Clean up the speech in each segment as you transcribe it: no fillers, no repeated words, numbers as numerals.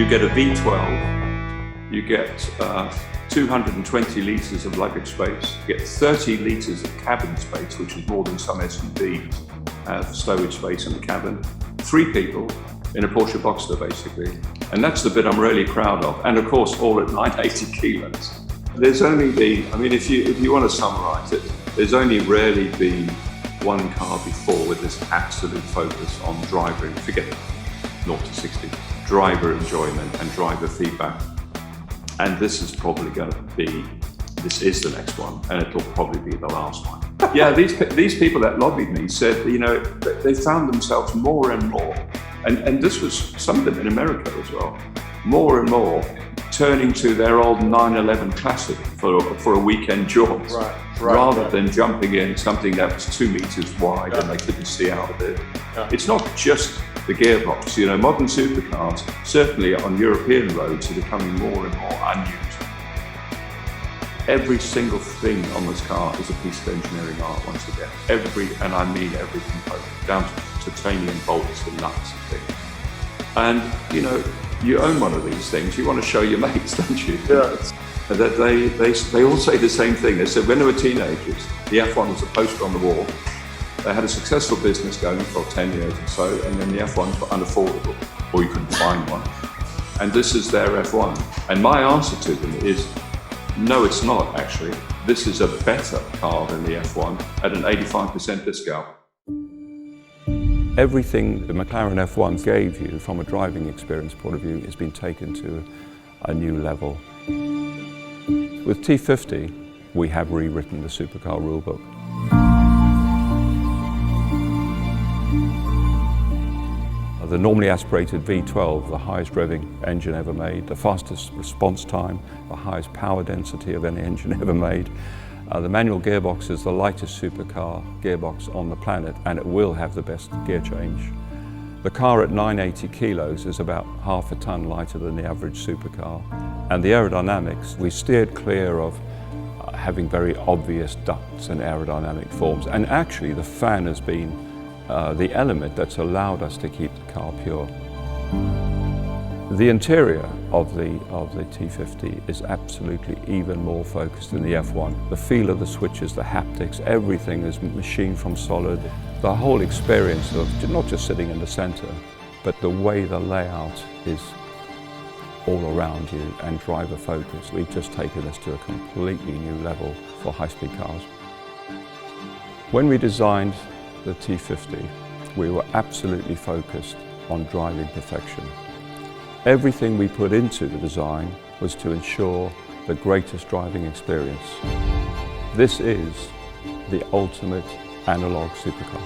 You get a V12, you get 220 litres of luggage space, you get 30 litres of cabin space, which is more than some SUVs have stowage space in the cabin. 3 people in a Porsche Boxster, basically. And that's the bit I'm really proud of. And of course, all at 980 kilos. There's only been, I mean, if you want to summarize it, there's only rarely been one car before with this absolute focus on driver, forget 0 to 60, driver enjoyment and driver feedback. And this is probably going to be, this is the next one, and it'll probably be the last one. Yeah, these people that lobbied me said, you know, they found themselves more and more, and this was some of them in America as well, more and more turning to their old 911 Classic for a weekend jaunt, rather than jumping in something that was 2 meters wide and they couldn't see out of it. It's not just the gearbox, you know, modern supercars, certainly on European roads, are becoming more and more unused. Every single thing on this car is a piece of engineering art once again. And I mean every component, down to titanium bolts and nuts and things. And, you know, you own one of these things, you want to show your mates, don't you? Yeah. That they all say the same thing. They said when they were teenagers, the F1 was a poster on the wall. They had a successful business going for 10 years or so, and then the F1s were unaffordable, or you couldn't find one. And this is their F1. And my answer to them is, no, it's not actually. This is a better car than the F1 at an 85% discount. Everything the McLaren F1 gave you from a driving experience point of view has been taken to a new level. With T50, we have rewritten the supercar rulebook. The normally aspirated V12, the highest revving engine ever made, the fastest response time, the highest power density of any engine ever made. The manual gearbox is the lightest supercar gearbox on the planet, and it will have the best gear change. The car at 980 kilos is about half a ton lighter than the average supercar. And the aerodynamics, we steered clear of having very obvious ducts and aerodynamic forms. And actually the fan has been the element that's allowed us to keep the car pure. The interior of the T50 is absolutely even more focused than the F1. The feel of the switches, the haptics, everything is machined from solid. The whole experience of not just sitting in the center, but the way the layout is all around you and driver focused. We've just taken this to a completely new level for high-speed cars. When we designed the T50, we were absolutely focused on driving perfection. Everything we put into the design was to ensure the greatest driving experience. This is the ultimate analog supercar.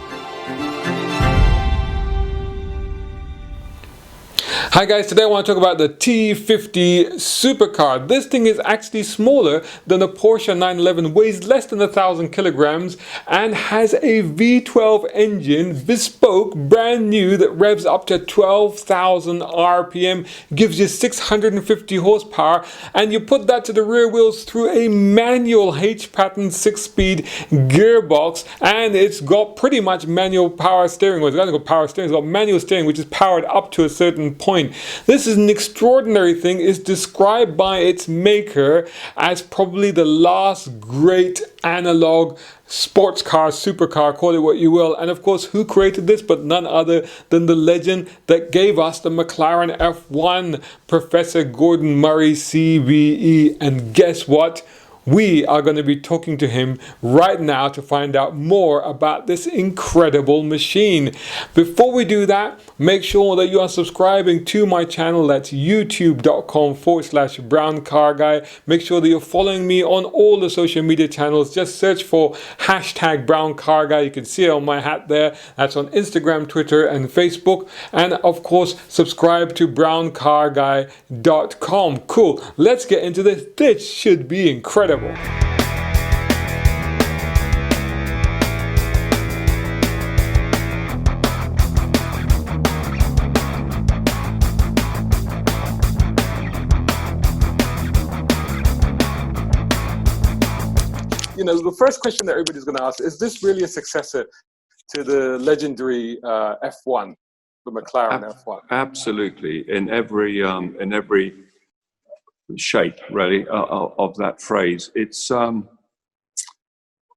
Hi guys, today I want to talk about the T50 supercar. This thing is actually smaller than a Porsche 911, weighs less than 1,000 kilograms, and has a V12 engine, bespoke, brand new, that revs up to 12,000 RPM, gives you 650 horsepower, and you put that to the rear wheels through a manual H-pattern 6-speed gearbox, and it's got pretty much manual power steering. Well, it's not got power steering, it's got manual steering, which is powered up to a certain point. This is an extraordinary thing. It's described by its maker as probably the last great analog sports car, supercar, call it what you will. And of course, who created this but none other than the legend that gave us the McLaren F1, Professor Gordon Murray, CBE. And guess what? We are going to be talking to him right now to find out more about this incredible machine. Before we do that, make sure that you are subscribing to my channel. That's youtube.com/browncarguy. Make sure that you're following me on all the social media channels. Just search for #browncarguy. You can see it on my hat there. That's on Instagram, Twitter, and Facebook. And of course, subscribe to browncarguy.com. Cool. Let's get into this. This should be incredible. You know, the first question that everybody's going to ask is this really a successor to the legendary F1? the McLaren F1. Absolutely, in every shape, really, of that phrase. It's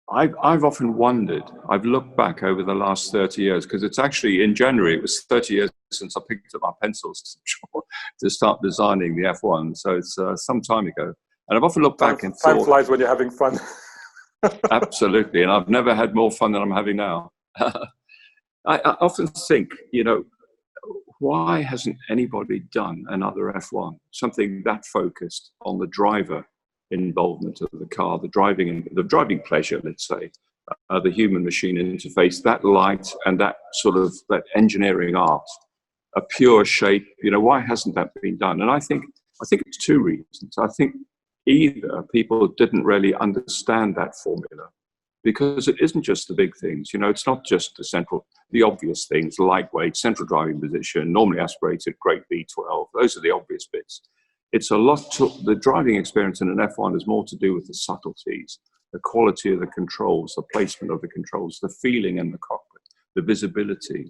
I've often wondered. I've looked back over the last 30 years because it's actually in January. It was 30 years since I picked up my pencils to start designing the F1. So it's some time ago, and I've often looked back and thought, time flies when you're having fun. Absolutely, and I've never had more fun than I'm having now. I often think, why hasn't anybody done another F1? Something that focused on the driver involvement of the car, the driving pleasure, let's say, the human-machine interface, that light and that sort of that engineering art, a pure shape. Why hasn't that been done? And I think it's two reasons. I think either people didn't really understand that formula, because it isn't just the big things. It's not just the obvious things, lightweight, central driving position, normally aspirated, great V12. Those are the obvious bits. It's a lot the driving experience in an F1 is more to do with the subtleties, the quality of the controls, the placement of the controls, the feeling in the cockpit, the visibility,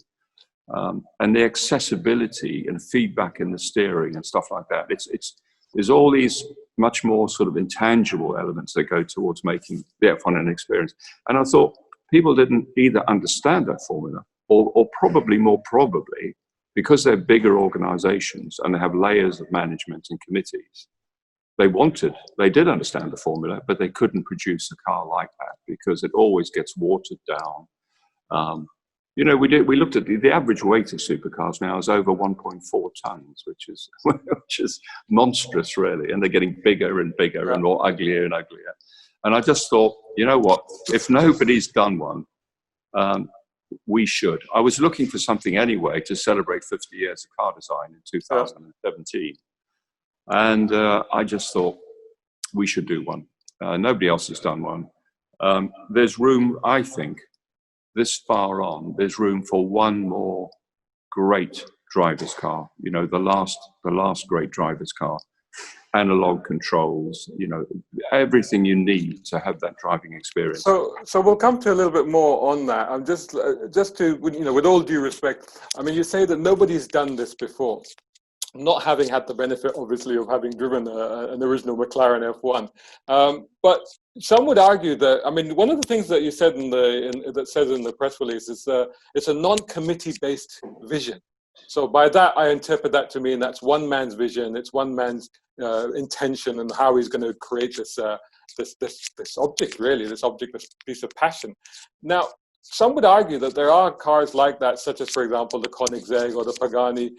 and the accessibility and feedback in the steering and stuff like that. There's all these much more sort of intangible elements that go towards making the F1 an experience. And I thought people didn't either understand that formula or probably because they're bigger organizations and they have layers of management and committees, they did understand the formula, but they couldn't produce a car like that because it always gets watered down. We looked at the average weight of supercars now is over 1.4 tons, which is monstrous, really. And they're getting bigger and bigger and more uglier and uglier. And I just thought, what? If nobody's done one, we should. I was looking for something anyway to celebrate 50 years of car design in 2017. And I just thought we should do one. Nobody else has done one. There's room, I think, this far on, there's room for one more great driver's car, the last great driver's car. Analog controls, everything you need to have that driving experience. So we'll come to a little bit more on that. I'm just to, with all due respect, I mean, you say that nobody's done this before, not having had the benefit, obviously, of having driven an original McLaren F1. But some would argue that, I mean, one of the things that you said that says in the press release is it's a non-committee based vision. So by that, I interpret that to mean that's one man's vision, it's one man's intention and how he's going to create this object, this piece of passion. Now, some would argue that there are cars like that, such as, for example, the Koenigsegg or the Pagani.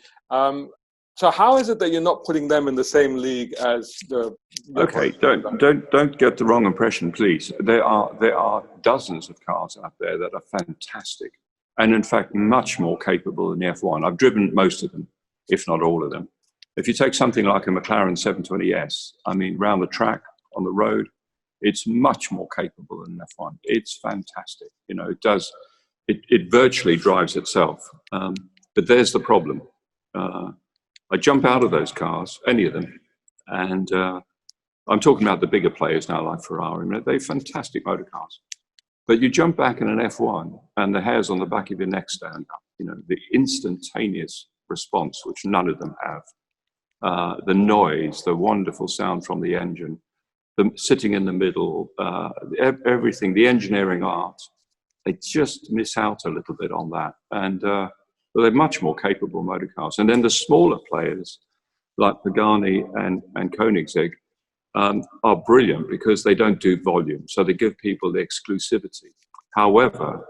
So how is it that you're not putting them in the same league as the Okay, don't get the wrong impression, please. There are dozens of cars out there that are fantastic, and in fact much more capable than the F1. I've driven most of them, if not all of them. If you take something like a McLaren 720S, I mean, round the track, on the road, it's much more capable than an F1. It's fantastic. It virtually drives itself. But there's the problem. I jump out of those cars, any of them, and I'm talking about the bigger players now, like Ferrari. They're fantastic motor cars. But you jump back in an F1 and the hairs on the back of your neck stand up. The instantaneous response, which none of them have. The noise, the wonderful sound from the engine, the sitting in the middle, everything, the engineering art. They just miss out a little bit on that. And they're much more capable motor cars. And then the smaller players, like Pagani and Koenigsegg, are brilliant because they don't do volume. So they give people the exclusivity. However,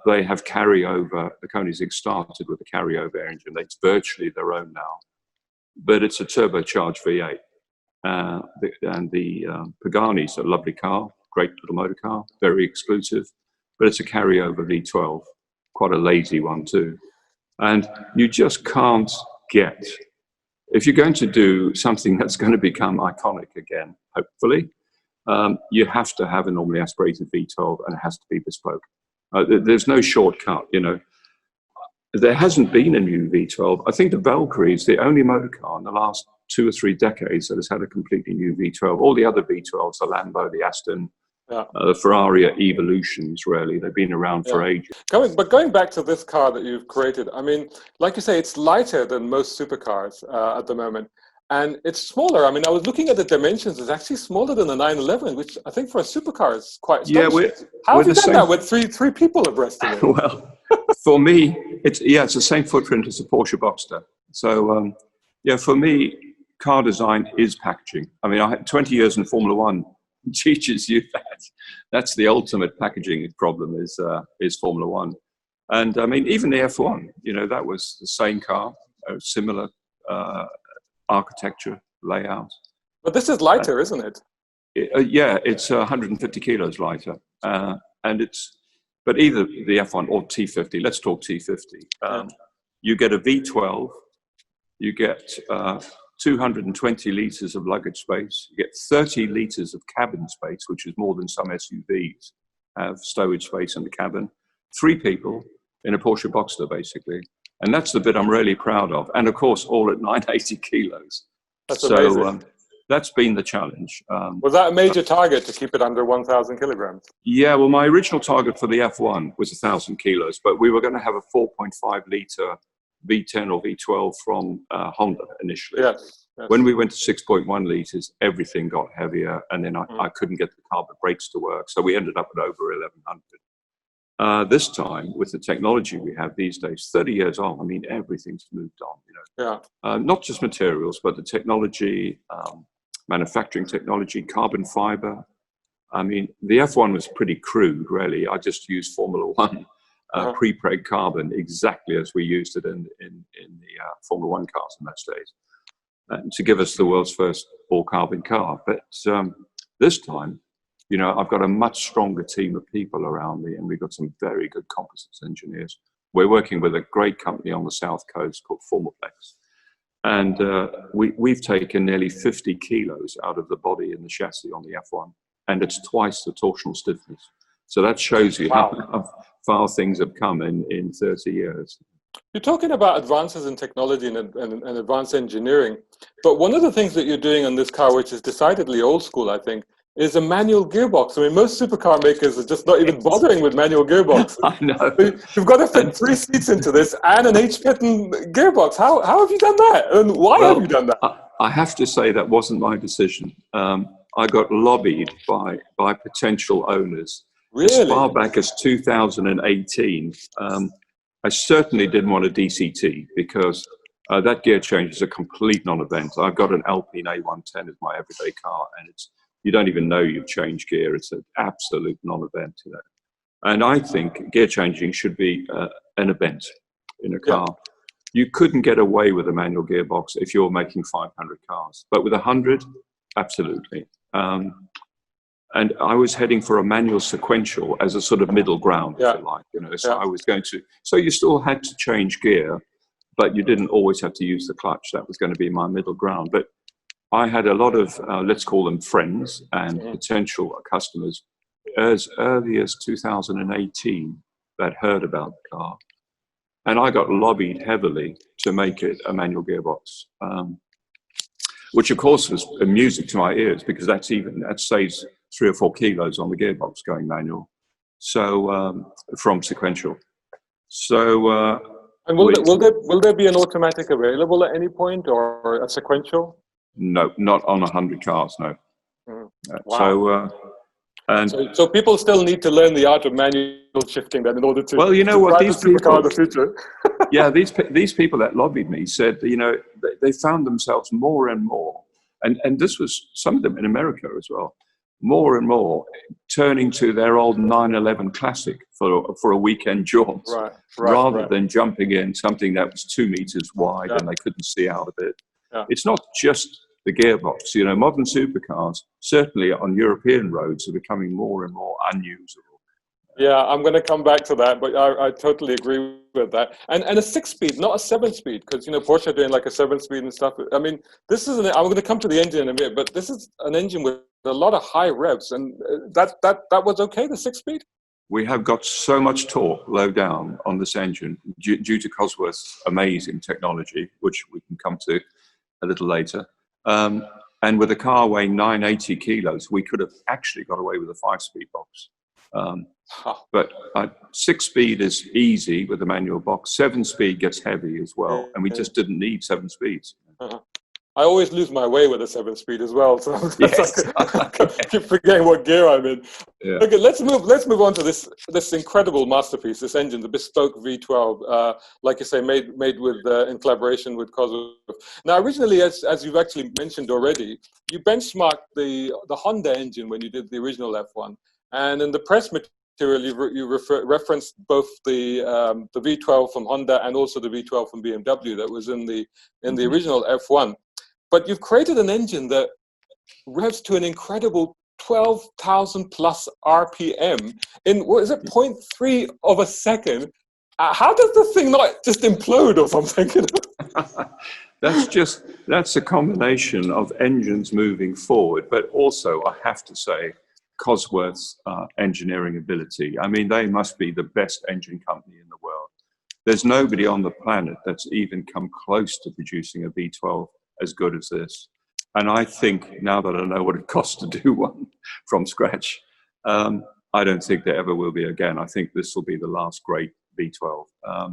they have carryover. The Koenigsegg started with a carryover engine. It's virtually their own now. But it's a turbocharged V8. And the Pagani's a lovely car, great little motor car, very exclusive. But it's a carryover V12, quite a lazy one too. And you just can't get, if you're going to do something that's going to become iconic again, hopefully, you have to have a normally aspirated V12 and it has to be bespoke. There's no shortcut, There hasn't been a new V12. I think the Valkyrie is the only motor car in the last 2 or 3 decades that has had a completely new V12. All the other V12s, the Lambo, the Aston, The Ferrari are evolutions, really. They've been around for ages. Going back to this car that you've created, I mean, like you say, it's lighter than most supercars at the moment. And it's smaller. I mean, I was looking at the dimensions. It's actually smaller than the 911, which I think for a supercar is quite astonishing. How have you done that with three people abreast of it? Well, for me, it's the same footprint as a Porsche Boxster. So, for me, car design is packaging. I mean, I had 20 years in Formula One. Teaches you that. That's the ultimate packaging problem is Formula One. And I mean, even the F1, that was the same car, similar architecture, layout. But this is lighter, isn't it? It's 150 kilos lighter. But either the F1 or T50, let's talk T50. You get a V12, you get 220 litres of luggage space, you get 30 litres of cabin space, which is more than some SUVs have stowage space in the cabin. 3 people in a Porsche Boxster, basically. And that's the bit I'm really proud of. And of course, all at 980 kilos. That's amazing. That's been the challenge. Was that a major target to keep it under 1,000 kilograms? Yeah, well, my original target for the F1 was 1,000 kilos, but we were going to have a 4.5 litre V10 or V12 from Honda initially. Yes. When we went to 6.1 litres, everything got heavier, and then I couldn't get the carbon brakes to work, so we ended up at over 1,100. This time, with the technology we have these days, 30 years on, I mean, everything's moved on. Not just materials, but the technology, manufacturing technology, carbon fibre. I mean, the F1 was pretty crude, really. I just used Formula One. Pre-preg carbon, exactly as we used it in the Formula One cars in those days, to give us the world's first all-carbon car. But this time, I've got a much stronger team of people around me, and we've got some very good composites engineers. We're working with a great company on the South Coast called Formaplex. And we've taken nearly 50 kilos out of the body and the chassis on the F1, and it's twice the torsional stiffness. So that shows you how far things have come in 30 years. You're talking about advances in technology and advanced engineering, but one of the things that you're doing on this car, which is decidedly old school, I think, is a manual gearbox. I mean, most supercar makers are just not even bothering with manual gearbox. I know. You've got to fit 3 seats into this and an H-pattern gearbox. How have you done that? And why have you done that? I have to say that wasn't my decision. I got lobbied by potential owners. Really? As far back as 2018, I certainly didn't want a DCT because that gear change is a complete non-event. I've got an Alpine A110 as my everyday car, and you don't even know you've changed gear. It's an absolute non-event, And I think gear changing should be an event in a car. You couldn't get away with a manual gearbox if you're making 500 cars, but with 100, absolutely. And I was heading for a manual sequential as a sort of middle ground, if you like, So I was going to. So you still had to change gear, but you didn't always have to use the clutch. That was going to be my middle ground. But I had a lot of, let's call them friends and potential customers, as early as 2018 that heard about the car, and I got lobbied heavily to make it a manual gearbox. Which of course was music to my ears because that saves 3 or 4 kilos on the gearbox going manual. So from sequential. So and will there be an automatic available at any point or a sequential? No, not on 100 cars. No. Wow. So people still need to learn the art of manual shifting then in order to. Well, you know what these people. The future. Yeah, these people that lobbied me said, they found themselves more and more, and this was some of them in America as well, more and more turning to their old 911 Classic for a weekend jaunt, rather than jumping in something that was 2 meters wide and they couldn't see out of it. Yeah. It's not just the gearbox. Modern supercars, certainly on European roads, are becoming more and more unusable. Yeah, I'm going to come back to that, but I totally agree with that. And a 6-speed, not a 7-speed, because Porsche are doing like a 7-speed and stuff. I mean, this is I'm going to come to the engine in a minute, but this is an engine with a lot of high revs, and that was okay, the 6-speed. We have got so much torque low down on this engine due to Cosworth's amazing technology, which we can come to a little later. And And with a car weighing 980 kilos, we could have actually got away with a 5-speed box. But 6-speed is easy with the manual box. 7-speed gets heavy as well, and we just didn't need 7 speeds. I always lose my way with a 7-speed as well, so Yes. I keep forgetting what gear I'm in. Yeah. Okay, let's move on to this incredible masterpiece, this engine, the bespoke V12, like you say, made with in collaboration with Cosworth. Now, originally, as you've actually mentioned already, you benchmarked the Honda engine when you did the original F1, and in the press material you referenced both the V12 from Honda and also the V12 from BMW that was in the original F1. But you've created an engine that revs to an incredible 12,000 plus RPM in, what is it, 0.3 of a second. How does the thing not just implode or something? That's a combination of engines moving forward, but also, I have to say, Cosworth's engineering ability. I mean, they must be the best engine company in the world. There's nobody on the planet that's even come close to producing a V12 as good as this. And I think, now that I know what it costs to do one from scratch, I don't think there ever will be again. I think this will be the last great V12.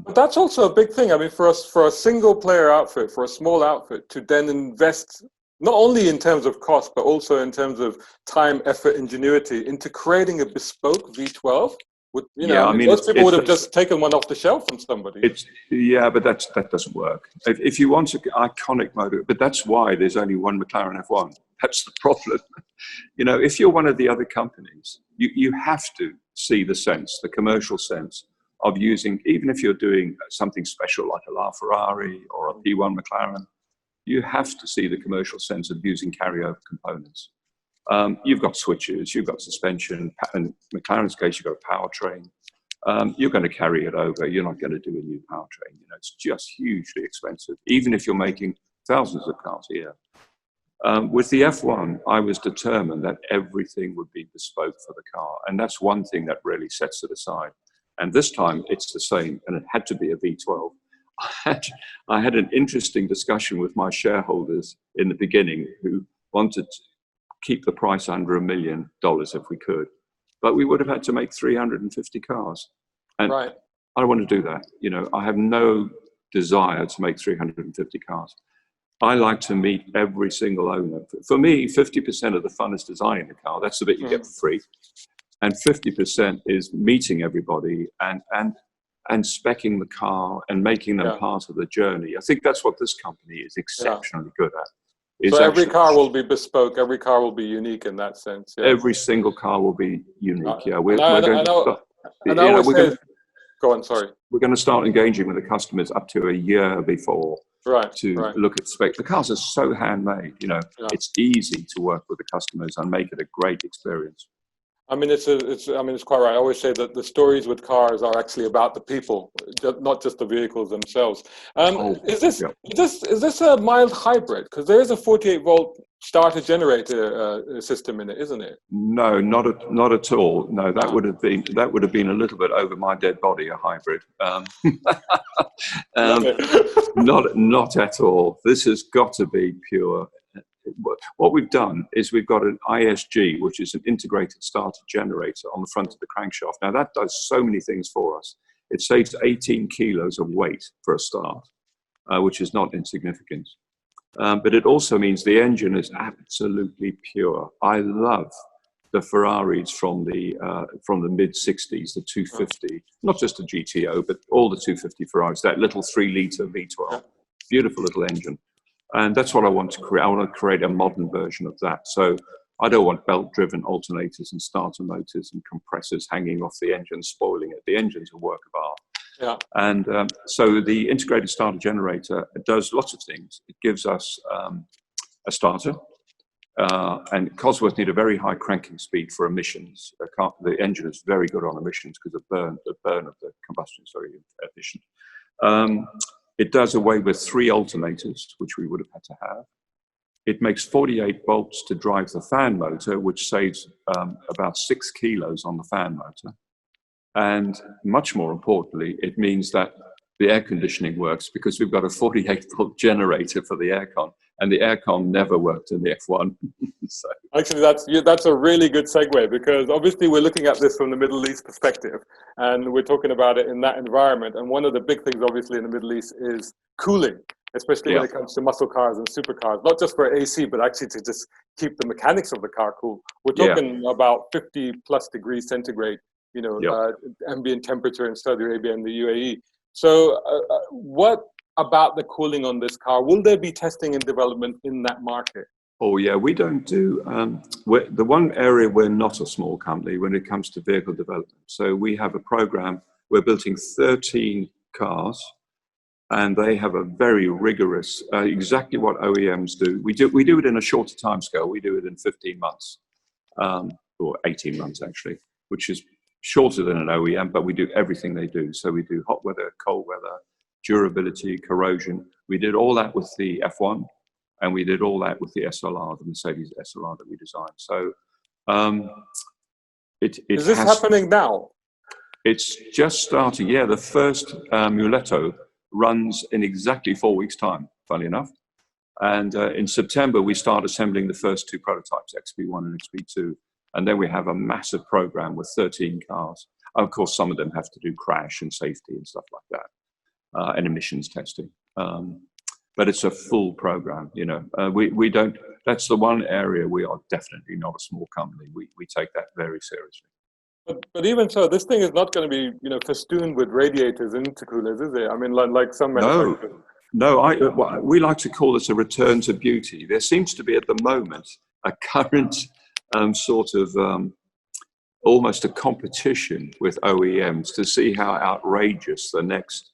But that's also a big thing. I mean, for a single player outfit, for a small outfit, to then invest not only in terms of cost, but also in terms of time, effort, ingenuity into creating a bespoke V12. Most people would have just taken one off the shelf from somebody. But that doesn't work. If you want an iconic motor, but that's why there's only one McLaren F1. That's the problem. If you're one of the other companies, you have to see the sense, the commercial sense of using, even if you're doing something special like a LaFerrari or a P1 McLaren, you have to see the commercial sense of using carryover components. You've got switches, you've got suspension, in McLaren's case, you've got a powertrain. You're going to carry it over. You're not going to do a new powertrain. It's just hugely expensive, even if you're making thousands of cars a year. With the F1, I was determined that everything would be bespoke for the car. And that's one thing that really sets it aside. And this time it's the same, and it had to be a V12. I had an interesting discussion with my shareholders in the beginning who wanted to keep the price under $1 million if we could, but we would have had to make 350 cars. And I don't want to do that. I have no desire to make 350 cars. I like to meet every single owner. For me, 50% of the fun is designing the car. That's the bit you get for free. And 50% is meeting everybody and speccing the car and making them part of the journey. I think that's what this company is exceptionally good at. So every car will be bespoke. Every car will be unique in that sense. Yeah. Every single car will be unique. Go on, sorry. We're going to start engaging with the customers up to a year before to look at spec. The cars are so handmade. It's easy to work with the customers and make it a great experience. I mean, it's quite right. I always say that the stories with cars are actually about the people, not just the vehicles themselves. Is this a mild hybrid? Because there is a 48-volt starter generator system in it, isn't it? No, not at all. No, that would have been a little bit over my dead body, a hybrid. Not at all. This has got to be pure. What we've done is we've got an ISG, which is an integrated starter generator on the front of the crankshaft. Now that does so many things for us. It saves 18 kilos of weight for a start, which is not insignificant. But it also means the engine is absolutely pure. I love the Ferraris from the mid-60s, the 250, not just the GTO, but all the 250 Ferraris, that little 3-litre V12, beautiful little engine. And that's what I want to create. I want to create a modern version of that. So I don't want belt-driven alternators and starter motors and compressors hanging off the engine, spoiling it. The engine's a work of art. Yeah. And so the integrated starter generator does lots of things. It gives us a starter. And Cosworth need a very high cranking speed for emissions. The engine is very good on emissions because the burn of the combustion is very efficient. It does away with 3 alternators, which we would have had to have. It makes 48 volts to drive the fan motor, which saves about 6 kilos on the fan motor. And much more importantly, it means that the air conditioning works because we've got a 48-volt generator for the aircon, and the aircon never worked in the F1. So. Actually, that's a really good segue, because obviously we're looking at this from the Middle East perspective, and we're talking about it in that environment. And one of the big things, obviously, in the Middle East is cooling, especially when it comes to muscle cars and supercars, not just for AC, but actually to just keep the mechanics of the car cool. We're talking about 50 plus degrees centigrade, ambient temperature in Saudi Arabia and the UAE. So what about the cooling on this car? Will there be testing and development in that market? Oh yeah, we don't do, the one area we're not a small company when it comes to vehicle development. So we have a program, we're building 13 cars, and they have a very rigorous, exactly what OEMs do. We do it in a shorter time scale. We do it in 15 months, or 18 months actually, which is shorter than an OEM, but we do everything they do. So we do hot weather, cold weather, durability, corrosion. We did all that with the F1, and we did all that with the SLR, the Mercedes SLR that we designed. So is this happening now? It's just starting. Yeah, the first Muletto runs in exactly 4 weeks' time, funny enough. And in September, we start assembling the first two prototypes, XP1 and XP2. And then we have a massive program with 13 cars. Of course, some of them have to do crash and safety and stuff like that, and emissions testing. But it's a full program, you know. We don't, that's the one area we are definitely not a small company. We take that very seriously. But even so, this thing is not going to be, you know, festooned with radiators and intercoolers, is it? I mean, like some manufacturers. No, we like to call this a return to beauty. There seems to be at the moment a current sort of almost a competition with OEMs to see how outrageous the next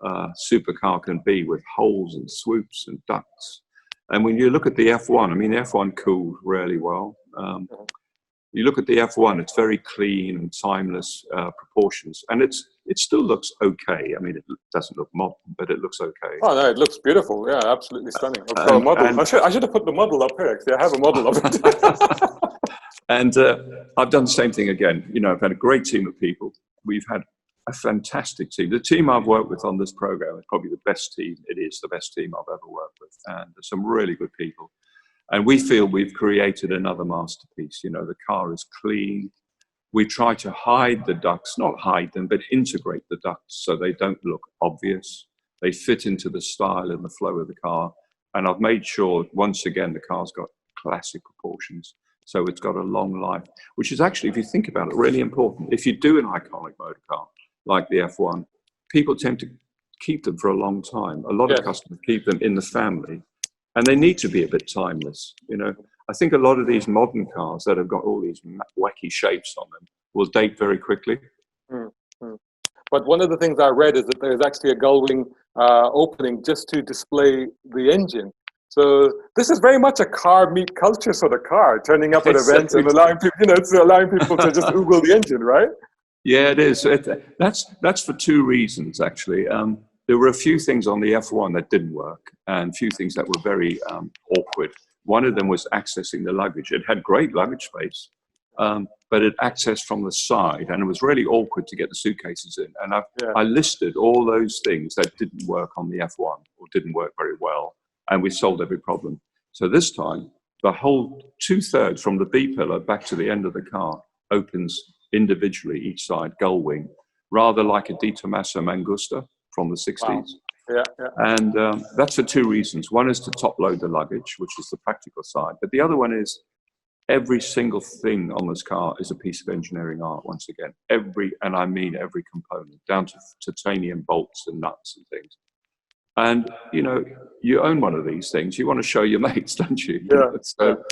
supercar can be, with holes and swoops and ducts. And when you look at the F1, I mean, the F1 cooled really well. You look at the F1, it's very clean and timeless proportions, and it still looks okay. I mean, it doesn't look modern, but it looks okay. Oh no, it looks beautiful. Yeah, absolutely stunning. I've got a model. I should have put the model up here. Actually, I have a model of it. And I've done the same thing again. You know, I've had a great team of people. We've had a fantastic team. The team I've worked with on this program is probably the best team. It is the best team I've ever worked with, and there's some really good people. And we feel we've created another masterpiece. You know, the car is clean. We try to hide the ducts, not hide them, but integrate the ducts so they don't look obvious. They fit into the style and the flow of the car. And I've made sure, once again, the car's got classic proportions. So it's got a long life, which is actually, if you think about it, really important. If you do an iconic motor car like the F1, people tend to keep them for a long time. A lot of customers keep them in the family. And they need to be a bit timeless, you know. I think a lot of these modern cars that have got all these wacky shapes on them will date very quickly. But one of the things I read is that there's actually a gull wing opening just to display the engine. So this is very much a car meet culture sort of car, turning up at events and allowing people, you know, it's allowing people to just Google the engine, right? Yeah, it is. That's for two reasons, actually. There were a few things on the F1 that didn't work, and a few things that were very awkward. One of them was accessing the luggage. It had great luggage space, but it accessed from the side, and it was really awkward to get the suitcases in. And I listed all those things that didn't work on the F1 or didn't work very well, and we solved every problem. So this time, the whole 2/3 from the B pillar back to the end of the car opens individually, each side, gull wing, rather like a Di Tommaso Mangusta from the 60s. Wow. And that's for two reasons. One is to top load the luggage, which is the practical side. But the other one is every single thing on this car is a piece of engineering art, once again. And I mean every component, down to titanium bolts and nuts and things. And, you know, you own one of these things. You want to show your mates, don't you? So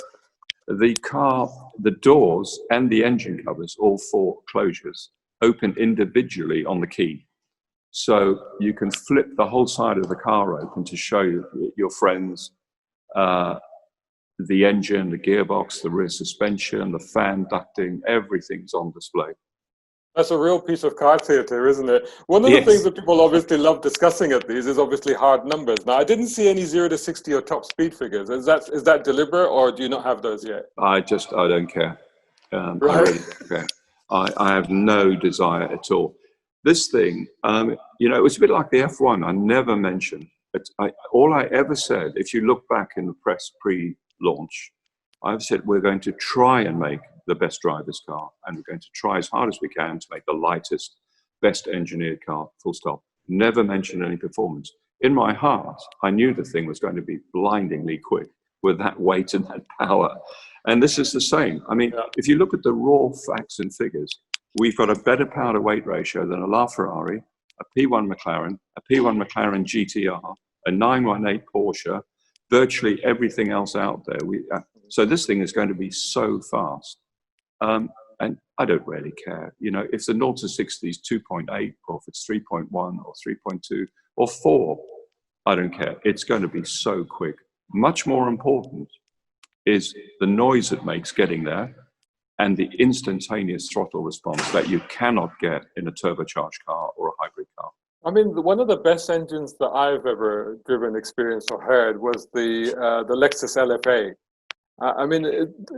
the car, the doors and the engine covers, all four closures, open individually on the key. So you can flip the whole side of the car open to show your friends the engine, the gearbox, the rear suspension, the fan ducting, everything's on display. That's a real piece of car theater, isn't it? One of the things that people obviously love discussing at these is obviously hard numbers. Now, I didn't see any 0 to 60 or top speed figures. Is that deliberate, or do you not have those yet? I don't care. Right. I really don't care. I have no desire at all. This thing, you know, it was a bit like the F1. I never mentioned All I ever said, if you look back in the press pre-launch, I've said we're going to try and make the best driver's car, and we're going to try as hard as we can to make the lightest, best engineered car, full stop. Never mention any performance. In my heart, I knew the thing was going to be blindingly quick with that weight and that power. And this is the same. I mean, if you look at the raw facts and figures, we've got a better power to weight ratio than a LaFerrari, a P1 McLaren, a P1 McLaren GTR, a 918 Porsche, virtually everything else out there. So this thing is going to be so fast. And I don't really care. You know, if the 0 to 60 is 2.8, or if it's 3.1 or 3.2 or 4, I don't care. It's going to be so quick. Much more important is the noise it makes getting there and the instantaneous throttle response that you cannot get in a turbocharged car or a hybrid car. I mean, one of the best engines that I've ever driven, experienced, or heard was the Lexus LFA. I mean,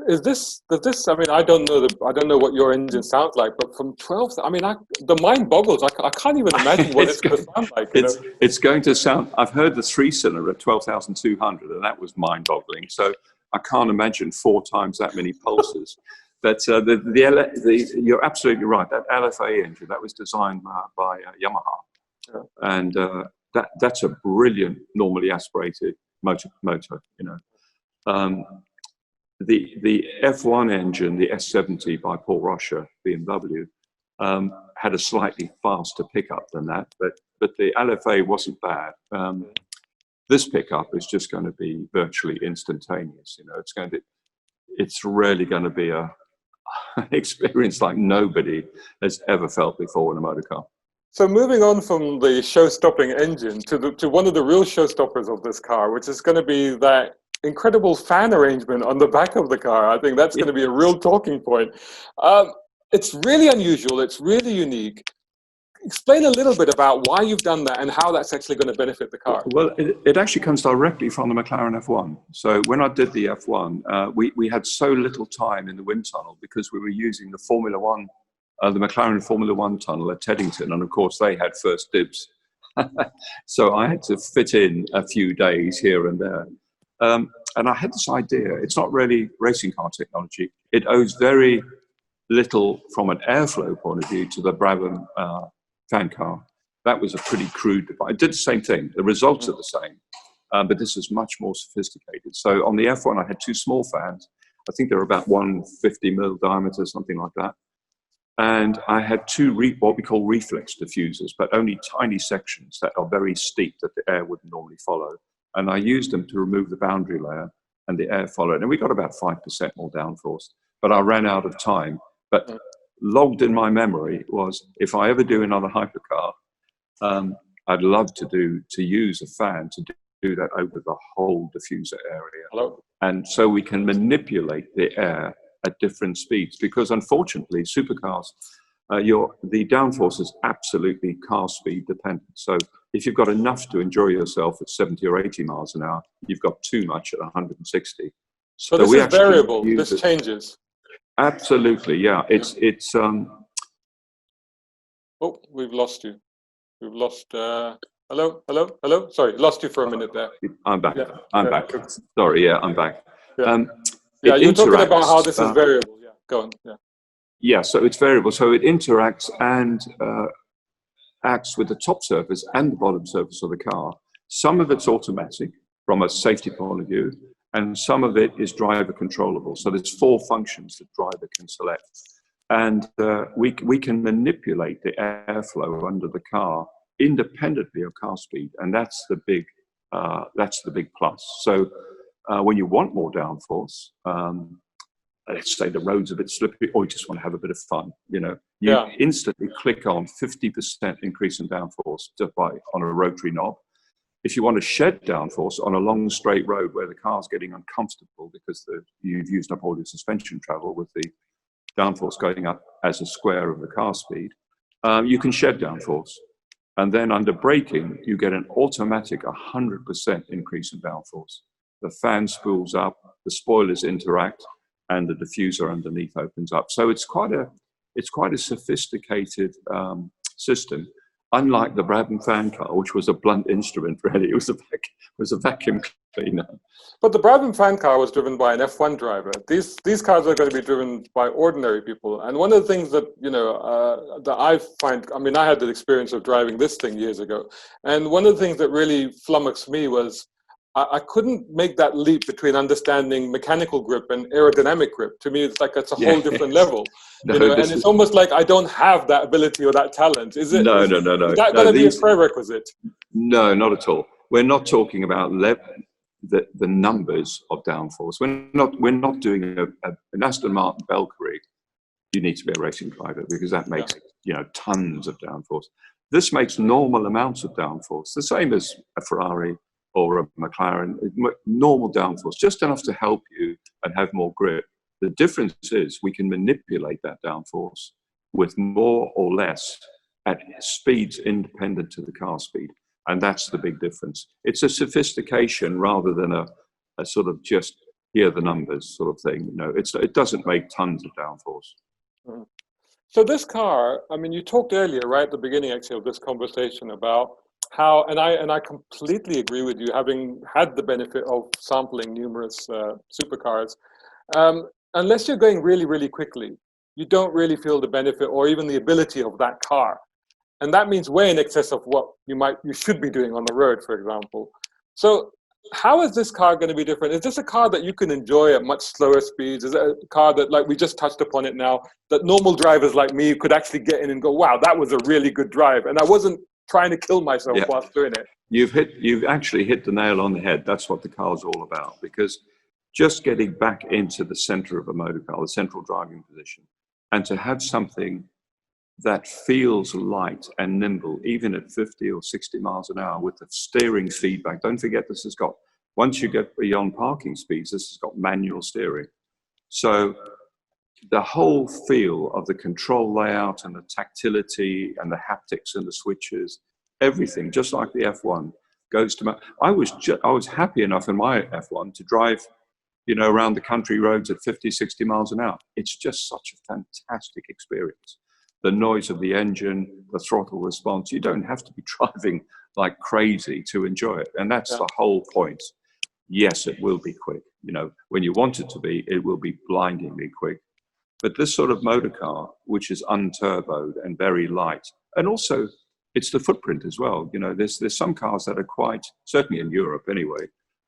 does this? I mean, I don't know what your engine sounds like, but from 12, I mean, the mind boggles. I can't even imagine what it's going to sound like. It's going to sound. I've heard the 3-cylinder at 12,200, and that was mind-boggling. So I can't imagine 4 times that many pulses. But you're absolutely right. That LFA engine that was designed by Yamaha, and that's a brilliant, normally aspirated motor. You know. The F1 engine, the S70 by Paul Roscher, BMW, had a slightly faster pickup than that, but the LFA wasn't bad. This pickup is just going to be virtually instantaneous. You know, it's really going to be an experience like nobody has ever felt before in a motor car. So moving on from the show-stopping engine to one of the real showstoppers of this car, which is going to be that incredible fan arrangement on the back of the car. I think that's going to be a real talking point. It's really unusual. It's really unique. Explain a little bit about why you've done that and how that's actually going to benefit the car. Well, it actually comes directly from the McLaren F1. So when I did the F1, we had so little time in the wind tunnel because we were using the Formula One, the McLaren Formula One tunnel at Teddington, and of course they had first dibs. So I had to fit in a few days here and there. And I had this idea. It's not really racing car technology. It owes very little from an airflow point of view to the Brabham fan car. That was a pretty crude device. It did the same thing. The results are the same, but this is much more sophisticated. So on the F1, I had 2 small fans. I think they're about 150 mil diameter, something like that. And I had 2 what we call reflex diffusers, but only tiny sections that are very steep that the air wouldn't normally follow. And I used them to remove the boundary layer, and the air followed. And we got about 5% more downforce, but I ran out of time. But logged in my memory was, if I ever do another hypercar, I'd love to use a fan to do that over the whole diffuser area. Hello? And so we can manipulate the air at different speeds, because unfortunately, supercars, the downforce is absolutely car speed dependent. So if you've got enough to enjoy yourself at 70 or 80 miles an hour, you've got too much at 160. So this is variable. This changes. Absolutely, yeah. It's Oh, we've lost you. We've lost. Hello. Sorry, lost you for a minute there. I'm back. I'm back. Sorry, yeah, I'm back. Yeah, you're talking about how this is variable. Yeah, go on. Yeah, so it's variable. So it interacts and acts with the top surface and the bottom surface of the car. Some of it's automatic from a safety point of view, and some of it is driver controllable. So there's 4 functions that driver can select. And we can manipulate the airflow under the car independently of car speed. And that's the big plus. So when you want more downforce, let's say the road's a bit slippery, or you just want to have a bit of fun, you instantly click on 50% increase in downforce just on a rotary knob. If you want to shed downforce on a long straight road where the car's getting uncomfortable because you've used up all your suspension travel with the downforce going up as a square of the car speed, you can shed downforce. And then under braking, you get an automatic 100% increase in downforce. The fan spools up, the spoilers interact, and the diffuser underneath opens up. So it's quite a sophisticated system. unlike the Brabham fan car, which was a blunt instrument, really. It was a vacuum cleaner. But the Brabham fan car was driven by an F1 driver. These cars are going to be driven by ordinary people. And one of the things that, that I find, I mean, I had the experience of driving this thing years ago. And one of the things that really flummoxed me was I couldn't make that leap between understanding mechanical grip and aerodynamic grip. To me, it's like it's a whole different level. And it's almost like I don't have that ability or that talent. Is it? No. Is that going to be a prerequisite? No, not at all. We're not talking about the numbers of downforce. We're not doing an Aston Martin Valkyrie. You need to be a racing driver because that makes tons of downforce. This makes normal amounts of downforce, the same as a Ferrari or a McLaren. Normal downforce, just enough to help you and have more grip. The difference is we can manipulate that downforce with more or less at speeds independent to the car speed. And that's the big difference. It's a sophistication rather than a sort of just hear the numbers sort of thing. It doesn't make tons of downforce. Mm-hmm. So this car, I mean, you talked earlier, right at the beginning actually of this conversation about how, and I completely agree with you, having had the benefit of sampling numerous supercars. Unless you're going really, really quickly, you don't really feel the benefit or even the ability of that car. And that means way in excess of what you should be doing on the road, for example. So how is this car going to be different? Is this a car that you can enjoy at much slower speeds? Is it a car that, like we just touched upon it now, that normal drivers like me could actually get in and go, wow, that was a really good drive. And I wasn't trying to kill myself whilst doing it. You've actually hit the nail on the head. That's what the car's all about, because just getting back into the center of a motor car, the central driving position, and to have something that feels light and nimble, even at 50 or 60 miles an hour with the steering feedback. Don't forget this has got, once you get beyond parking speeds, this has got manual steering. So the whole feel of the control layout and the tactility and the haptics and the switches, everything, just like the F1, goes to I was happy enough in my F1 to drive, around the country roads at 50, 60 miles an hour. It's just such a fantastic experience. The noise of the engine, the throttle response, you don't have to be driving like crazy to enjoy it. And that's the whole point. Yes, it will be quick. When you want it to be, it will be blindingly quick. But this sort of motor car, which is unturboed and very light, and also it's the footprint as well. There's some cars that are quite, certainly in Europe anyway,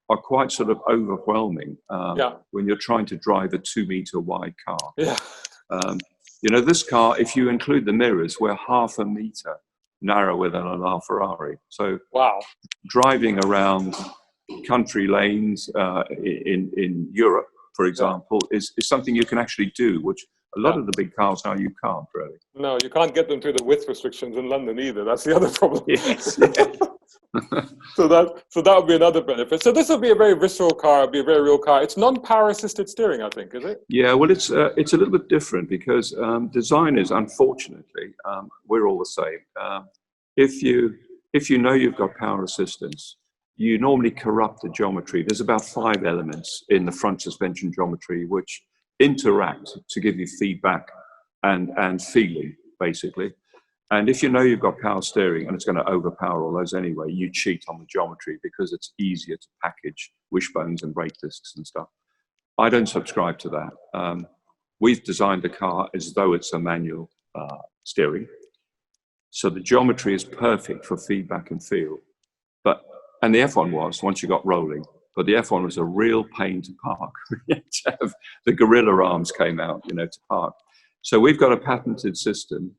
are quite sort of overwhelming when you're trying to drive a 2-meter wide car. Yeah. This car, if you include the mirrors, we're half a meter narrower than an Ferrari. So driving around country lanes in Europe, for example, is something you can actually do, which a lot of the big cars now you can't really. No, you can't get them through the width restrictions in London either. That's the other problem. Yes. So that would be another benefit. So this will be a very visceral car, it'll be a very real car. It's non-power assisted steering, I think, is it? Yeah, well, it's a little bit different because designers, unfortunately, we're all the same. If you know you've got power assistance, you normally corrupt the geometry. There's about 5 elements in the front suspension geometry which interact to give you feedback and feeling, basically. And if you know you've got power steering and it's going to overpower all those anyway, you cheat on the geometry because it's easier to package wishbones and brake discs and stuff. I don't subscribe to that. We've designed the car as though it's a manual steering. So the geometry is perfect for feedback and feel. And the F1 was, once you got rolling, but the F1 was a real pain to park. The gorilla arms came out, to park. So we've got a patented system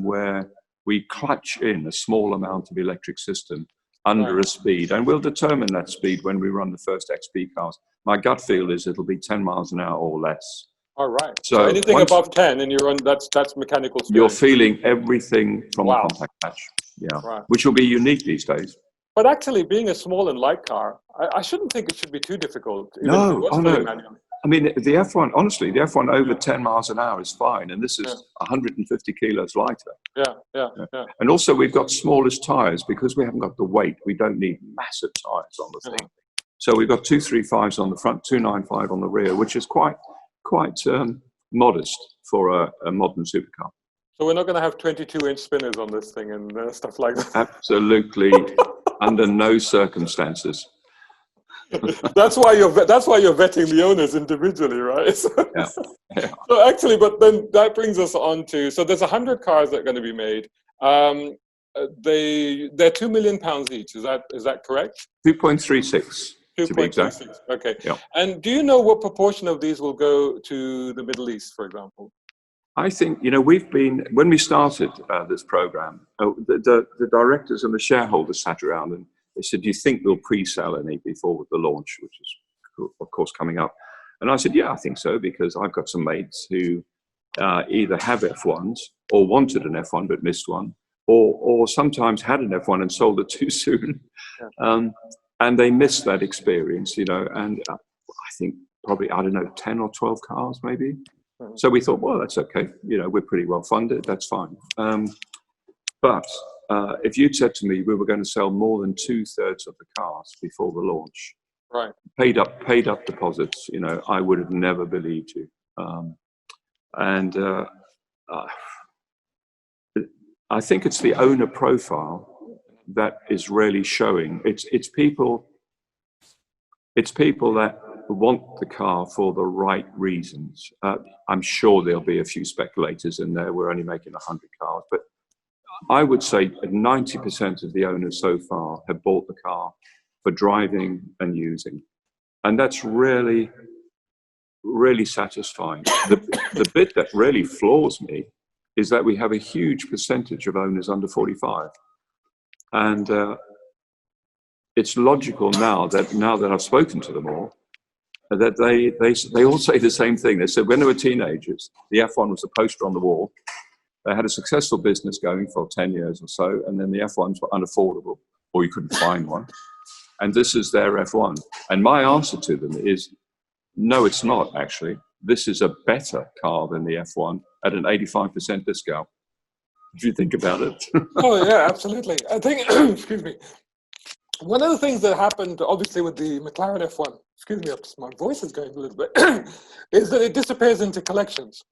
where we clutch in a small amount of electric system under a speed, and we'll determine that speed when we run the first XP cars. My gut feel is it'll be 10 miles an hour or less. All right. So anything above 10 and you're on, that's mechanical steering. You're feeling everything from the contact patch, which will be unique these days. But actually, being a small and light car, I shouldn't think it should be too difficult. No. I mean, the F1, honestly, the F1 over 10 miles an hour is fine. And this is 150 kilos lighter. Yeah. And also, we've got smallest tires because we haven't got the weight. We don't need massive tires on the thing. So we've got 235s on the front, 295 on the rear, which is quite modest for a modern supercar. So we're not going to have 22-inch spinners on this thing and stuff like that. Absolutely, under no circumstances. That's why you're vetting the owners individually, right? Yeah. So actually, but then that brings us on to, so there's 100 cars that are going to be made. They're £2 million each. Is that correct? 2.36 to be exact. 2.36. Okay. Yeah. And do you know what proportion of these will go to the Middle East, for example? I think, when we started this program, the directors and the shareholders sat around and they said, do you think we'll pre-sell any before the launch, which is, of course, coming up? And I said, yeah, I think so, because I've got some mates who either have F1s or wanted an F1 but missed one, or sometimes had an F1 and sold it too soon. Yeah. And they missed that experience, and I think probably, 10 or 12 cars maybe. So we thought, well, that's okay. We're pretty well funded. That's fine. But if you'd said to me we were going to sell more than 2/3 of the cars before the launch, right, paid up deposits, I would have never believed you. I think it's the owner profile that is really showing. It's people that want the car for the right reasons. I'm sure there'll be a few speculators in there. We're only making 100 cars, but I would say 90% of the owners so far have bought the car for driving and using. And that's really, really satisfying. The bit that really floors me is that we have a huge percentage of owners under 45. And it's logical now that I've spoken to them all, that they all say the same thing. They said when they were teenagers, the F1 was a poster on the wall. They had a successful business going for 10 years or so, and then the F1s were unaffordable, or you couldn't find one. And this is their F1. And my answer to them is, no, it's not, actually. This is a better car than the F1 at an 85% discount, if you think about it. Oh, yeah, absolutely. I think, excuse me, one of the things that happened, obviously, with the McLaren F1, excuse me, my voice is going a little bit, is that it disappears into collections,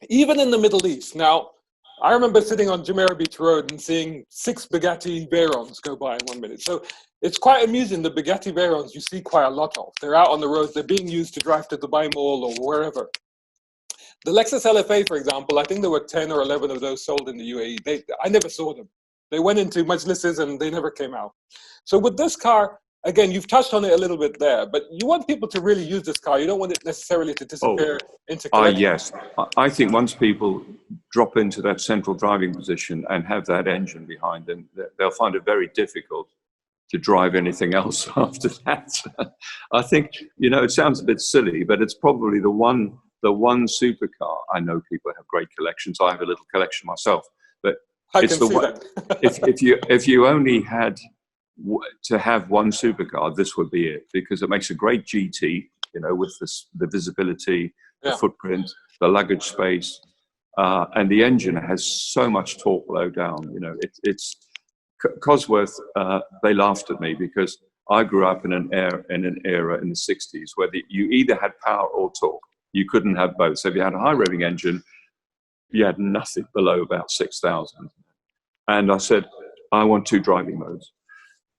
even in the Middle East. Now, I remember sitting on Jumeirah Beach Road and seeing 6 Bugatti Veyrons go by in 1 minute. So it's quite amusing. The Bugatti Veyrons you see quite a lot of. They're out on the roads. They're being used to drive to Dubai Mall or wherever. The Lexus LFA, for example, I think there were 10 or 11 of those sold in the UAE. I never saw them. They went into majlises and they never came out. So with this car, again, you've touched on it a little bit there, but you want people to really use this car. You don't want it necessarily to disappear into collections. Yes. I think once people drop into that central driving position and have that engine behind them, they'll find it very difficult to drive anything else after that. I think, it sounds a bit silly, but it's probably the one supercar. I know people have great collections. I have a little collection myself, but it's the one. If you only had to have one supercar, this would be it, because it makes a great GT, with the visibility, the footprint, the luggage space, and the engine has so much torque low down. It's Cosworth. They laughed at me because I grew up in an era in the 60s where you either had power or torque. You couldn't have both. So if you had a high revving engine, you had nothing below about 6,000. And I said, I want 2 driving modes,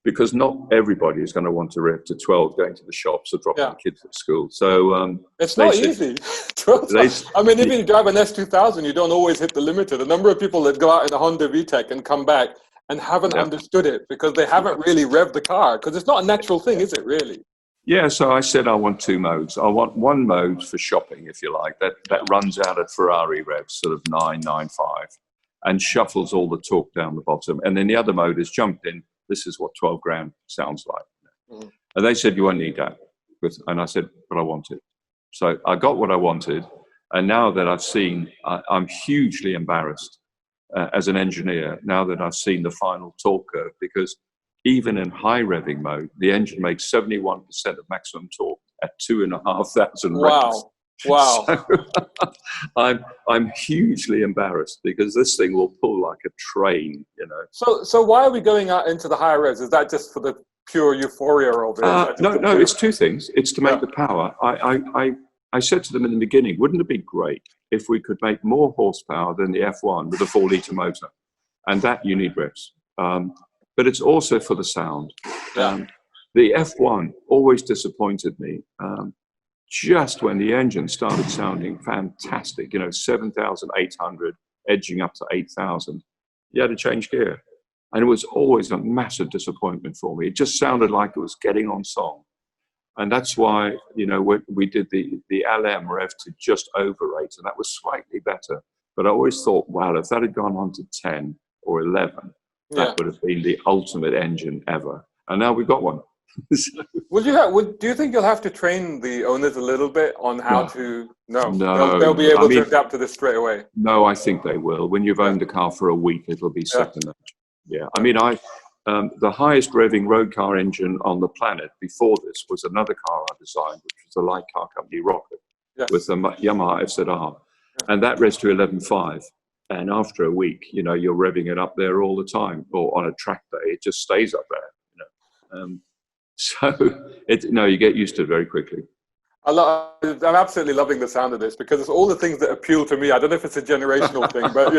because not everybody is going to want to rev to 12 going to the shops or dropping the kids at school. So it's not easy. I mean, if you drive an S2000, you don't always hit the limiter. The number of people that go out in a Honda VTEC and come back and haven't understood it because they haven't really revved the car, because it's not a natural thing, is it really? Yeah, so I said I want 2 modes. I want one mode for shopping, if you like, that runs out at Ferrari revs, sort of 9.95, and shuffles all the torque down the bottom. And then the other mode is jump in. This is what 12 grand sounds like. Mm-hmm. And they said, you won't need that. And I said, but I want it. So I got what I wanted. And now that I've seen, I'm hugely embarrassed as an engineer, now that I've seen the final torque curve, because even in high revving mode, the engine makes 71% of maximum torque at 2,500 revs. Wow. So I'm hugely embarrassed because this thing will pull like a train, So why are we going out into the higher revs? Is that just for the pure euphoria of it? No, it's 2 things. It's to make the power. I said to them in the beginning, wouldn't it be great if we could make more horsepower than the F1 with a 4-litre motor? And that you need revs. But it's also for the sound. The F1 always disappointed me. Just when the engine started sounding fantastic, 7,800 edging up to 8,000, you had to change gear. And it was always a massive disappointment for me. It just sounded like it was getting on song. And that's why, we did the LM rev to just over 8, and that was slightly better. But I always thought, wow, if that had gone on to 10 or 11, that would have been the ultimate engine ever. And now we've got one. Do you think you'll have to train the owners a little bit on how to? No, they'll be able to adapt to this straight away. No, I think they will. When you've owned a car for a week, it'll be second nature. Yeah, I mean, the highest revving road car engine on the planet before this was another car I designed, which was a light car company, Rocket, with a Yamaha FZR, and that revs to 11.5. And after a week, you're revving it up there all the time, or on a track day, it just stays up there. So you get used to it very quickly. I'm absolutely loving the sound of this because it's all the things that appeal to me. I don't know if it's a generational thing, but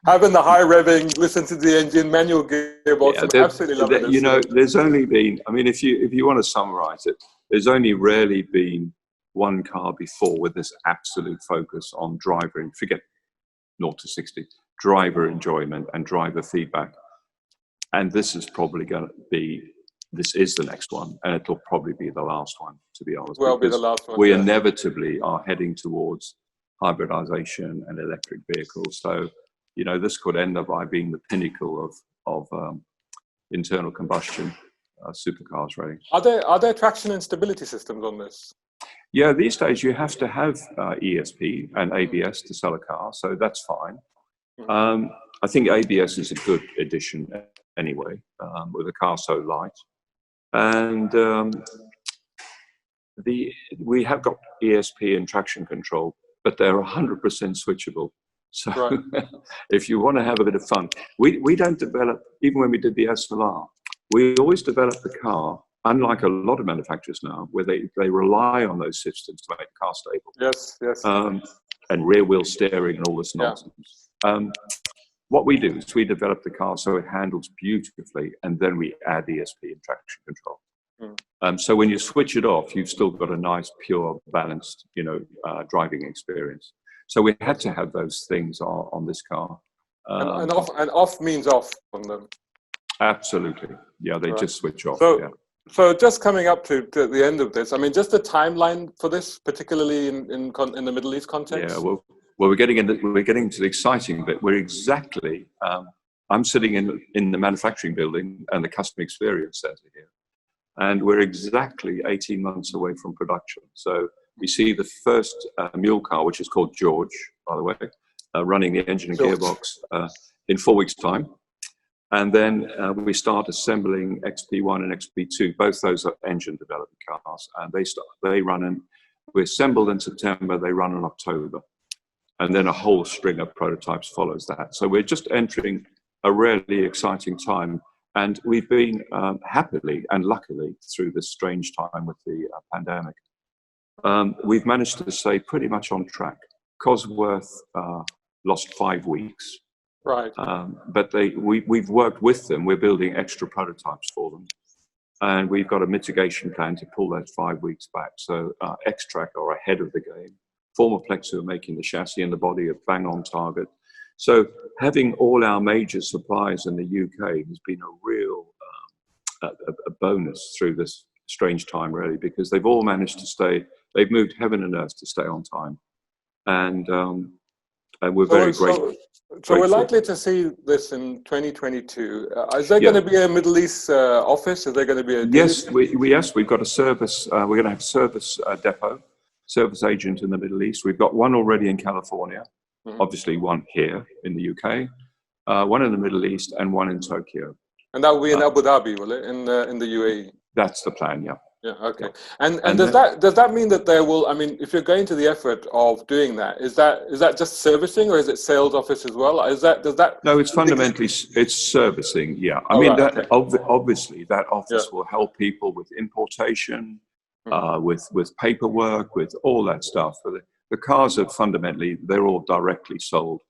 having the high revving, listen to the engine, manual gearbox, I'm absolutely loving this. There's only been, I mean, if you want to summarize it, there's only rarely been one car before with this absolute focus on driver, and forget 0 to 60, driver enjoyment and driver feedback. And this is probably going to be, this is the next one, and it'll probably be the last one, to be honest. Well, be the last one. We inevitably are heading towards hybridization and electric vehicles. So, this could end up by being the pinnacle of internal combustion supercars, really. Are there traction and stability systems on this? Yeah, these days you have to have ESP and ABS to sell a car, so that's fine. I think ABS is a good addition anyway, with a car so light. And we have got ESP and traction control, but they're 100% switchable. So if you want to have a bit of fun, we don't develop, even when we did the SLR, we always develop the car, unlike a lot of manufacturers now, where they rely on those systems to make the car stable. Yes. And rear wheel steering and all this nonsense. What we do is we develop the car so it handles beautifully, and then we add ESP and traction control. So when you switch it off, you've still got a nice, pure, balanced, driving experience. So we had to have those things on this car. And off means off on them. Absolutely. Yeah, they just switch off. So just coming up to the end of this, I mean, just the timeline for this, particularly in the Middle East context. Yeah, well, we're getting into the exciting bit. We're exactly. I'm sitting in the manufacturing building and the customer experience center here, and we're exactly 18 months away from production. So we see the first mule car, which is called George, by the way, running the engine and gearbox in 4 weeks' time. And then we start assembling XP1 and XP2. Both those are engine development cars, and we assembled in September, they run in October. And then a whole string of prototypes follows that. So we're just entering a really exciting time. And we've been happily and luckily through this strange time with the pandemic. We've managed to stay pretty much on track. Cosworth lost 5 weeks. Right. But we've worked with them. We're building extra prototypes for them. And we've got a mitigation plan to pull that 5 weeks back. So X-Track are ahead of the game. Formaplex, who are making the chassis and the body, are bang on target. So having all our major suppliers in the UK has been a real a bonus through this strange time, really, because they've all managed to stay. They've moved heaven and earth to stay on time, and we're very grateful. So we're likely to see this in 2022. Is there going to be a Middle East office? Is there going to be a Yes, we've got a service. We're going to have a service depot, service agent in the Middle East. We've got one already in California, obviously one here in the UK, one in the Middle East, and one in Tokyo. And that will be in Abu Dhabi, will it? In the UAE. That's the plan. Yeah. Yeah. Okay. And does that mean that there will? I mean, if you're going to the effort of doing that, is that just servicing, or is it sales office as well? Does that? No, it's fundamentally it's servicing. Yeah. I mean, obviously that office will help people with importation, with paperwork, with all that stuff. But the cars are fundamentally, they're all directly sold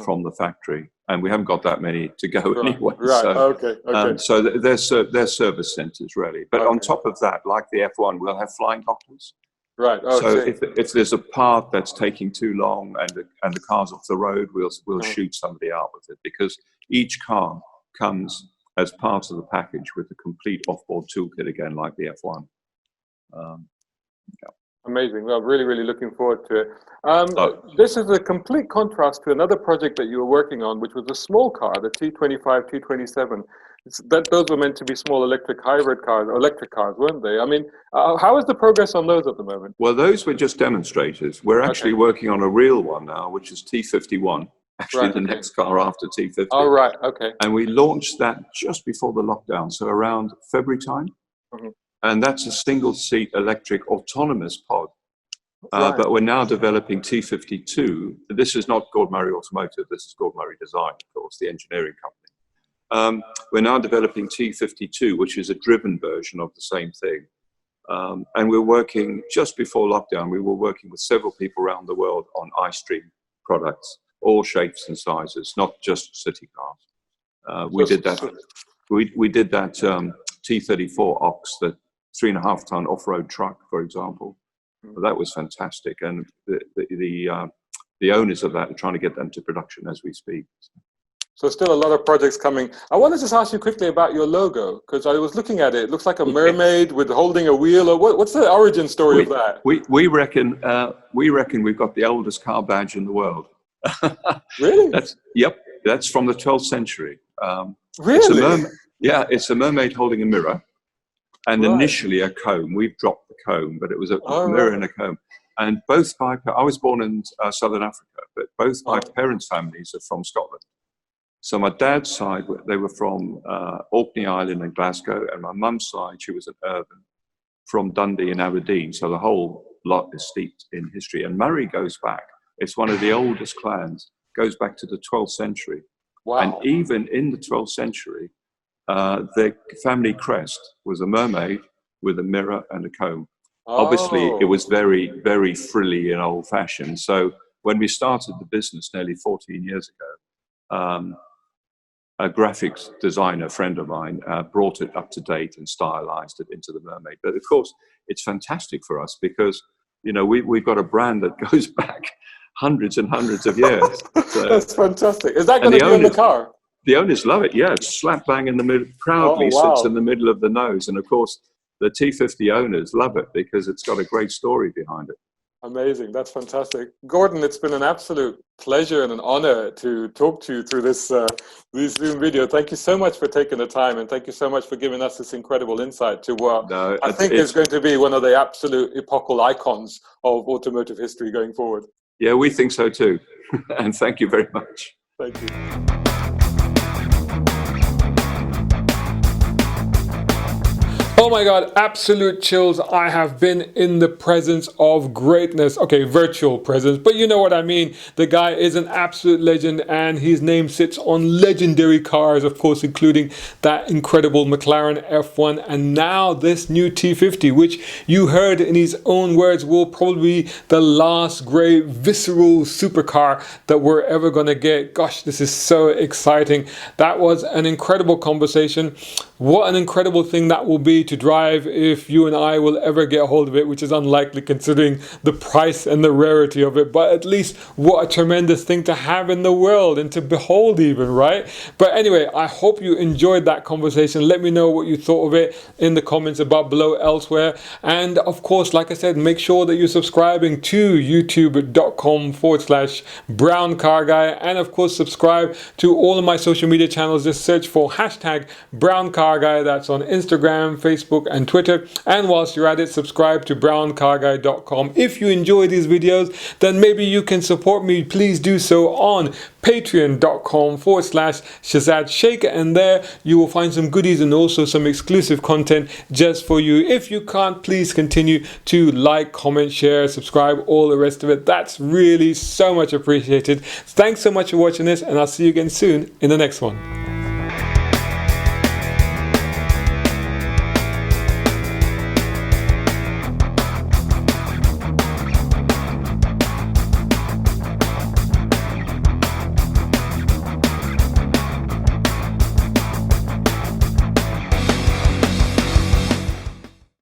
from the factory, and we haven't got that many to go anyway. Right. So, Okay. So they're service centers really. But on top of that, like the F1, we'll have flying doctors. Right. So if there's a part that's taking too long and the car's off the road, we'll shoot somebody out with it, because each car comes as part of the package with the complete off-board toolkit again, like the F1. Amazing. Well, really, really looking forward to it. This is a complete contrast to another project that you were working on, which was a small car, the T25, T27. Those were meant to be small electric hybrid cars, or electric cars, weren't they? I mean, how is the progress on those at the moment? Well, those were just demonstrators. We're actually working on a real one now, which is T51, actually the next car after T50. Oh, right, okay. And we launched that just before the lockdown, so around February time. And that's a single-seat electric autonomous pod. But we're now developing T52. This is not Gordon Murray Automotive. This is Gordon Murray Design, of course, the engineering company. We're now developing T52, which is a driven version of the same thing. And we're working, just before lockdown, we were working with several people around the world on iStream products, all shapes and sizes, not just city cars. We did that T34 Ox, the 3.5-ton off-road truck, for example. That was fantastic, and the owners of that are trying to get them to production as we speak. So still a lot of projects coming. I want to just ask you quickly about your logo, because I was looking at it. It looks like a mermaid with holding a wheel. Or what's the origin story of that? We reckon we've got the oldest car badge in the world. Really? That's from the 12th century. Really? It's a mermaid holding a mirror, and initially a comb. We've dropped the comb, but it was a mirror and a comb. And I was born in Southern Africa, but both my parents' families are from Scotland. So my dad's side, they were from Orkney Island and Glasgow, and my mum's side, she was an Irvine from Dundee and Aberdeen. So the whole lot is steeped in history. And Murray goes back. It's one of the oldest clans, goes back to the 12th century. Wow. And even in the 12th century, their family crest was a mermaid with a mirror and a comb. Obviously, it was very, very frilly and old-fashioned. So when we started the business nearly 14 years ago, a graphics designer friend of mine brought it up to date and stylized it into the mermaid. But of course, it's fantastic for us because, you know, we've got a brand that goes back hundreds and hundreds of years. So, that's fantastic. Is that going to be on the car? The owners love it, yeah. It's slap bang in the middle, proudly sits in the middle of the nose. And of course, the T50 owners love it because it's got a great story behind it. Amazing. That's fantastic. Gordon, it's been an absolute pleasure and an honor to talk to you through this Zoom video. Thank you so much for taking the time, and thank you so much for giving us this incredible insight to what I think is going to be one of the absolute epochal icons of automotive history going forward. Yeah, we think so too. And thank you very much. Thank you. Oh my God, absolute chills. I have been in the presence of greatness. Okay, virtual presence, but you know what I mean. The guy is an absolute legend, and his name sits on legendary cars, of course, including that incredible McLaren F1, and now this new T50, which you heard in his own words will probably be the last great visceral supercar that we're ever gonna get. Gosh, this is so exciting. That was an incredible conversation. What an incredible thing that will be to drive if you and I will ever get a hold of it, which is unlikely considering the price and the rarity of it. But at least what a tremendous thing to have in the world and to behold even, right? But anyway, I hope you enjoyed that conversation. Let me know what you thought of it in the comments above below elsewhere. And of course, like I said, make sure that you're subscribing to youtube.com/Brown Car Guy. And of course, subscribe to all of my social media channels. Just search for #Brown Car Guy. That's on Instagram, Facebook and Twitter. And whilst you're at it, subscribe to browncarguy.com. If you enjoy these videos, then maybe you can support me. Please do so on patreon.com/Shazad Shaker, and there you will find some goodies and also some exclusive content just for you. If you can't, please continue to like, comment, share, subscribe, all the rest of it. That's really so much appreciated. Thanks so much for watching this, and I'll see you again soon in the next one.